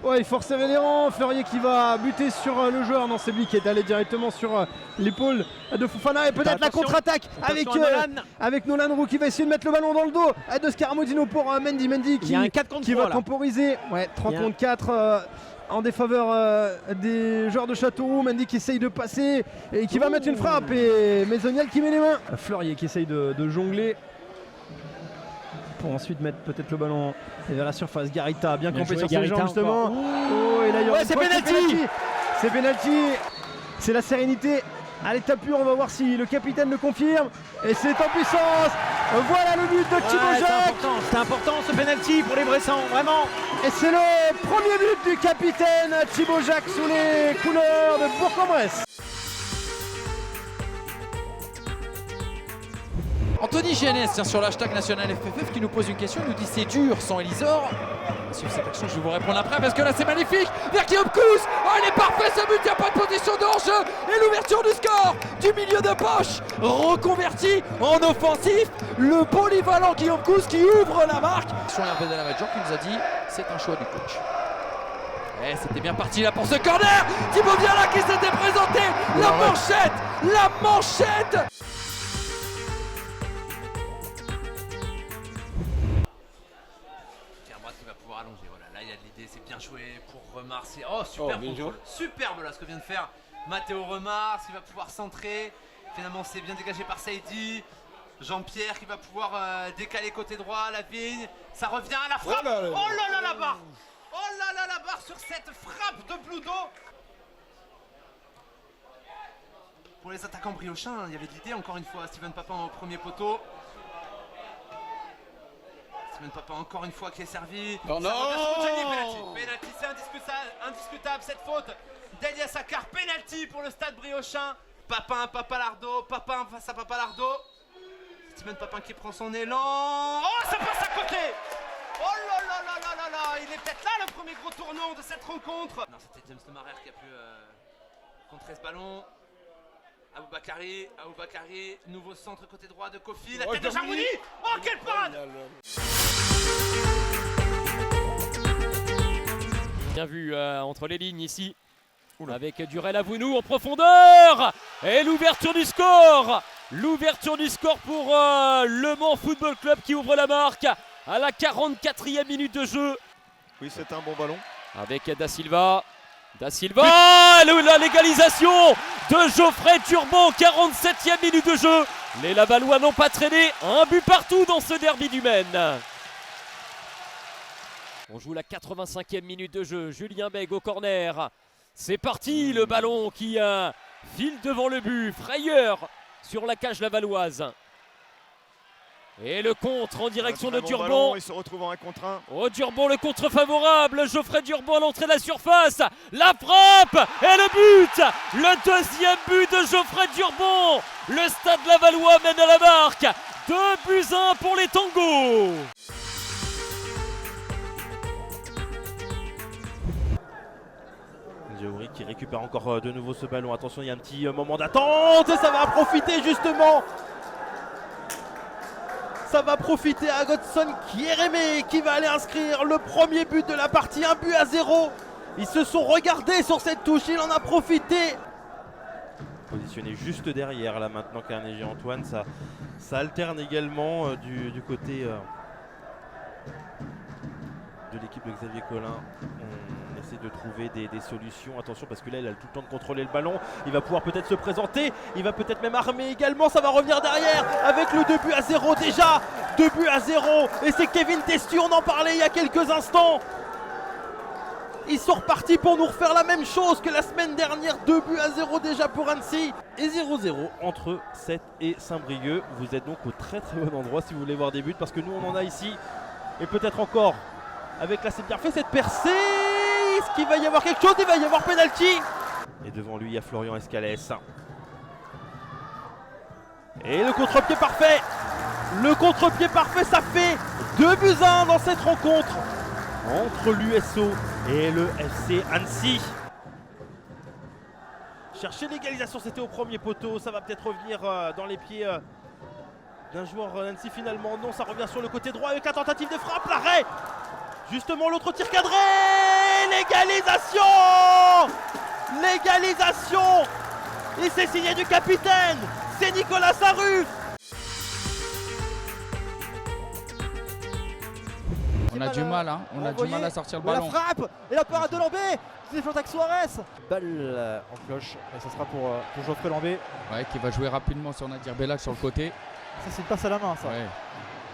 Ouais, il faut resserrer les rangs. Fleurier qui va buter sur le joueur. Non, c'est lui qui est allé directement sur l'épaule de Fofana. Et peut-être la contre-attaque avec Nolan Roux qui va essayer de mettre le ballon dans le dos de Scaramouzinho pour Mendy. Mendy qui va temporiser. Ouais, 3 contre 4 en défaveur des joueurs de Châteauroux. Mendy qui essaye de passer et qui va mettre une frappe. Et Maisonial qui met les mains. Fleurier qui essaye de jongler pour ensuite mettre peut-être le ballon vers la surface. Garita bien campé sur ses jambes justement. Oh, et là il y aura c'est penalty. C'est penalty. C'est la sérénité à l'état pur. On va voir si le capitaine le confirme. Et c'est en puissance. Voilà le but de Thibaut Jacques. C'est important ce penalty pour les Bressans, vraiment. Et c'est le premier but du capitaine Thibaut Jacques sous les couleurs de Bourg-en-Bresse. Anthony GNS sur l'hashtag national FFF qui nous pose une question, il nous dit c'est dur sans Elisor. Sur cette action je vais vous répondre après parce que là c'est magnifique. Vers Guillaume Kous, oh il est parfait ce but, il n'y a pas de position de hors-jeu. Et l'ouverture du score du milieu de poche, reconverti en offensif. Le polyvalent Guillaume Kous qui ouvre la marque. Sur Hervé Delamajor qui nous a dit c'est un choix du coach. Et c'était bien parti là pour ce corner. Thibaut Viala qui s'était présenté. La manchette. Allongé, voilà, là il y a de l'idée, c'est bien joué pour Remars. Oh super contrôle, superbe là ce que vient de faire Matteo Remars, il va pouvoir centrer. Finalement c'est bien dégagé par Saïdi. Jean-Pierre qui va pouvoir décaler côté droit, Lavigne, ça revient à la frappe. Oh là là la barre. Oh là là la barre sur cette frappe de Bludo. Pour les attaquants briochins, il y avait de l'idée encore une fois, Steven Papin au premier poteau. Steven Papin encore une fois qui est servi. Non, non. Penalty, c'est indiscutable cette faute d'Elias Akar. Penalty pour le stade briochin. Papalardo face à Papalardo. Steven Papin qui prend son élan. Oh, ça passe à côté. Oh là là là là là là. Il est peut-être là le premier gros tournant de cette rencontre. Non, c'était James Lemaire qui a pu contrer ce ballon. Aboubakari, nouveau centre côté droit de Kofi, la tête de Jarmouni. Oh quelle parade. Bien vu entre les lignes ici. Avec Durel Avounou en profondeur. Et l'ouverture du score. L'ouverture du score pour Le Mans Football Club qui ouvre la marque à la 44e minute de jeu. Oui, c'est un bon ballon. Avec Da Silva, la légalisation de Geoffrey Turban, 47e minute de jeu. Les Lavallois n'ont pas traîné, un but partout dans ce derby du Maine. On joue la 85e minute de jeu, Julien Bègue au corner. C'est parti, le ballon qui file devant le but, frayeur sur la cage lavalloise. Et le contre en direction de Durban. Il se retrouve en 1 contre 1. Oh Durban, le contre favorable. Geoffrey Durban à l'entrée de la surface. La frappe et le but. Le deuxième but de Geoffrey Durban. Le stade lavallois mène à la marque. 2-1 pour les Tangos. Djaouri qui récupère encore de nouveau ce ballon. Attention, il y a un petit moment d'attente et ça va profiter justement. Ça va profiter à Godson Kieremé qui va aller inscrire le premier but de la partie, 1-0. Ils se sont regardés sur cette touche, il en a profité. Positionné juste derrière là maintenant Carnegie Antoine, ça alterne également du côté de l'équipe de Xavier Collin. On essaie de trouver des solutions. Attention parce que là il a tout le temps de contrôler le ballon. Il va pouvoir peut-être se présenter. Il va peut-être même armer également. Ça va revenir derrière avec le 2-0 déjà. 2-0. Et c'est Kevin Testu, on en parlait il y a quelques instants. Ils sont repartis pour nous refaire la même chose que la semaine dernière. 2-0 déjà pour Annecy. Et 0-0 entre Sète et Saint-Brieuc. Vous êtes donc au très bon endroit si vous voulez voir des buts. Parce que nous on en a ici. Et peut-être encore avec là c'est bien fait cette percée. Est-ce qu'il va y avoir quelque chose? Il va y avoir penalty. Et devant lui il y a Florian Escalès. Et le contre-pied parfait. Le contre-pied parfait, ça fait 2-1 dans cette rencontre entre l'USO et le FC Annecy. Chercher l'égalisation, c'était au premier poteau. Ça va peut-être revenir dans les pieds d'un joueur Annecy finalement. Non, ça revient sur le côté droit avec la tentative de frappe. L'arrêt. Justement l'autre tir cadré. Et l'égalisation. L'égalisation. Il s'est signé du capitaine. C'est Nicolas Sarruf. On a du mal, hein. On a du mal à sortir le ballon. La frappe et la parade de Lambé. C'est Flotac Suarez. Balle en cloche et ça sera pour Geoffrey Lambé. Ouais, qui va jouer rapidement sur Nadir Bellac sur le côté. Ça c'est une passe à la main ça. Ouais.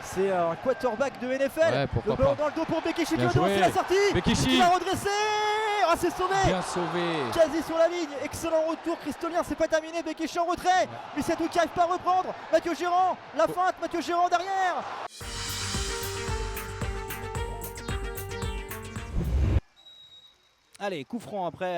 C'est un quarterback de NFL. Ouais, pourquoi le ballon pas. dans le dos pour Bekichi Bien Clodo, joué. c'est la sortie. Bekichi. Qui va redresser. Ah, c'est sauvé. Bien sauvé. Quasi sur la ligne, excellent retour Christolien, c'est pas terminé, Bekichi en retrait, mais c'est tout qui arrive pas à reprendre, Mathieu Gérand, la feinte, Mathieu Gérand derrière. Allez, coup franc après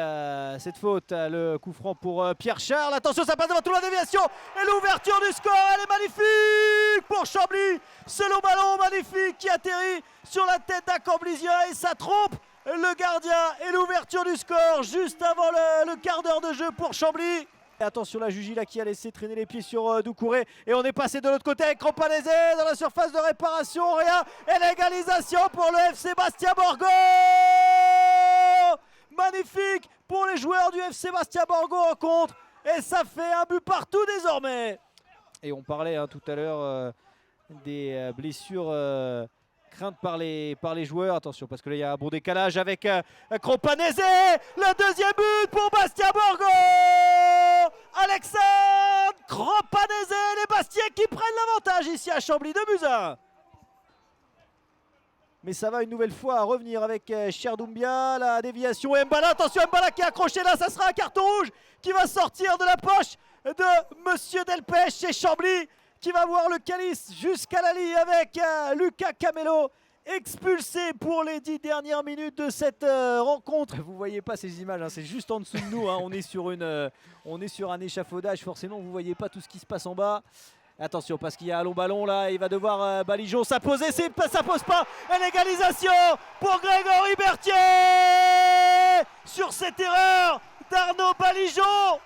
cette faute, le coup franc pour Pierre Charles, attention ça passe devant toute la déviation, et l'ouverture du score, elle est magnifique pour Chambly, ce long ballon magnifique qui atterrit sur la tête d'Acamblisien et ça trompe le gardien et l'ouverture du score juste avant le quart d'heure de jeu pour Chambly. Et attention la Jugy là qui a laissé traîner les pieds sur Doucouré et on est passé de l'autre côté avec Crampanese dans la surface de réparation, rien, et l'égalisation pour le FC Bastia Borgo. Magnifique pour les joueurs du FC Bastia Borgo en contre et ça fait un but partout désormais. Et on parlait tout à l'heure des blessures craintes par les joueurs. Attention parce que là il y a un bon décalage avec Crampanese. Le deuxième but pour Bastia Borgo. Alexandre Crampanese, les Bastiais qui prennent l'avantage ici à Chambly, 2-1. Mais ça va une nouvelle fois à revenir avec Cherdoumbia, la déviation et Mbala. Attention Mbala qui est accroché là, ça sera un carton rouge qui va sortir de la poche de Monsieur Delpech chez Chambly, qui va voir le calice jusqu'à la ligne avec Lucas Camelo, expulsé pour les 10 dernières minutes de cette rencontre. Vous voyez pas ces images, hein, c'est juste en dessous de nous, hein, on est sur un échafaudage, forcément vous voyez pas tout ce qui se passe en bas. Attention parce qu'il y a un long ballon là, il va devoir Balijon s'imposer, ça pose pas, une égalisation pour Grégory Berthier sur cette erreur d'Arnaud Balijon.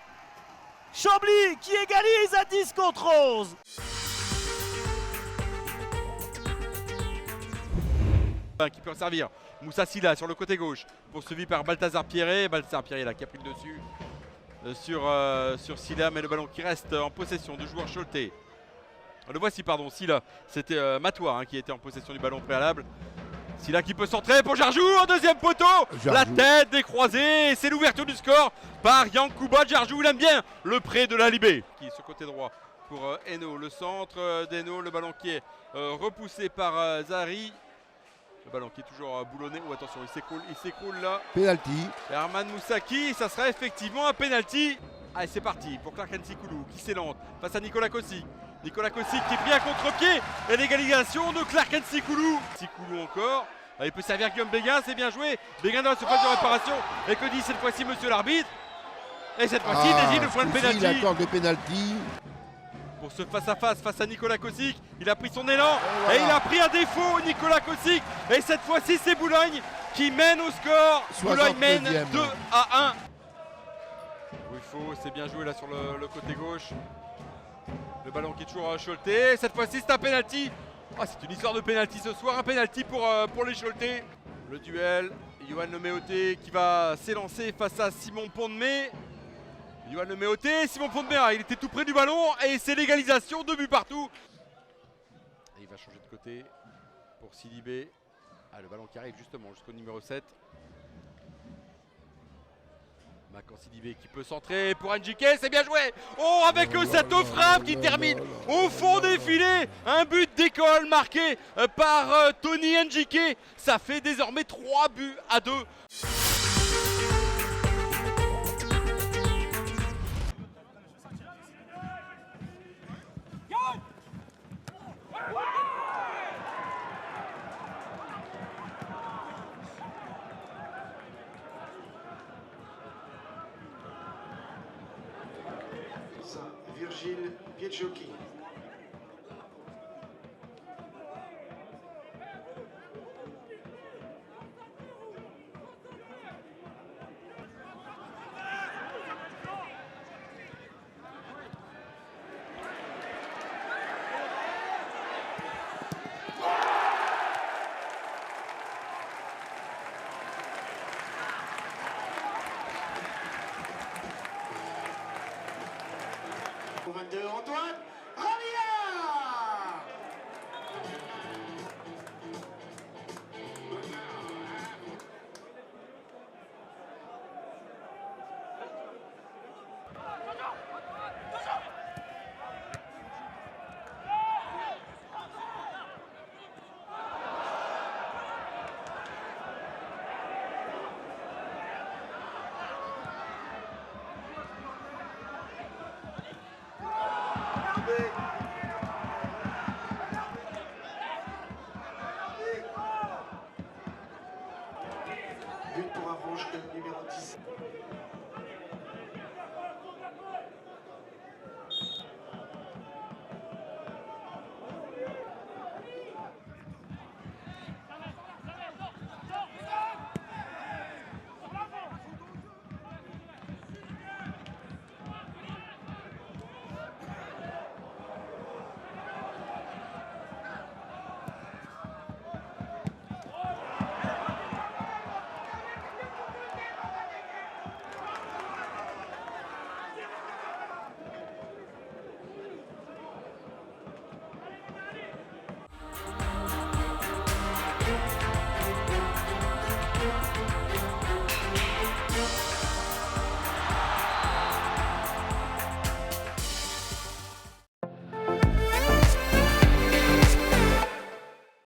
Chambly qui égalise à 10 contre 11. Qui peut en servir. Moussa Silla sur le côté gauche, poursuivi par Balthazar Pierret. Balthazar Pierret là qui a pris le dessus sur Silla, mais le ballon qui reste en possession du joueur Choletais. Le voici, pardon, Silla. C'était Matois qui était en possession du ballon préalable. Silla qui peut centrer pour Jarjou en deuxième poteau. La tête décroisée, c'est l'ouverture du score par Yankouba Jarjou. Il aime bien le prêt de la Libé qui est sur côté droit pour Eno. Le centre d'Eno, le ballon qui est repoussé par Zahri. Le ballon qui est toujours boulonné. Oh attention, il s'écroule là. Penalty. Herman Moussaki, ça sera effectivement un penalty. Allez, c'est parti pour Clark Nsikulu qui s'élance face à Nicolas Kossi. Nicolas Kossi qui est pris à contre-pied et l'égalisation de Clark Nsikulu. Nsikulu encore. Il peut servir Guillaume Béguin, c'est bien joué. Béguin dans la surface de réparation. Et que dit cette fois-ci monsieur l'arbitre? Et cette fois-ci, il désigne le point de pénalty. Il accorde le pénalty. Pour ce face-à-face face à Nicolas Kosic, il a pris son élan et il a pris un défaut, Nicolas Kosic. Et cette fois-ci, c'est Boulogne qui mène au score. Boulogne mène 2-1. Ruffo, c'est bien joué là sur le côté gauche. Le ballon qui est toujours Choletais. Cette fois-ci, c'est un penalty. Oh, c'est une histoire de penalty ce soir, un penalty pour les Choletais. Le duel, Yoann Leméoté qui va s'élancer face à Simon Pont-de-Mai. Yoann Leméoté, Simon Pont-de-Mai, il était tout près du ballon et c'est l'égalisation, 2 buts partout. Et il va changer de côté pour Sidibé. Ah, le ballon qui arrive justement jusqu'au numéro 7. Macan Sidibé qui peut centrer pour Ndjike, c'est bien joué. Oh, avec cette frappe qui termine au fond des filets. Un but d'école marqué par Tony Ndjike. Ça fait désormais 3 buts à 2. Virgile Pietchoki. 22, Antoine Ramirez.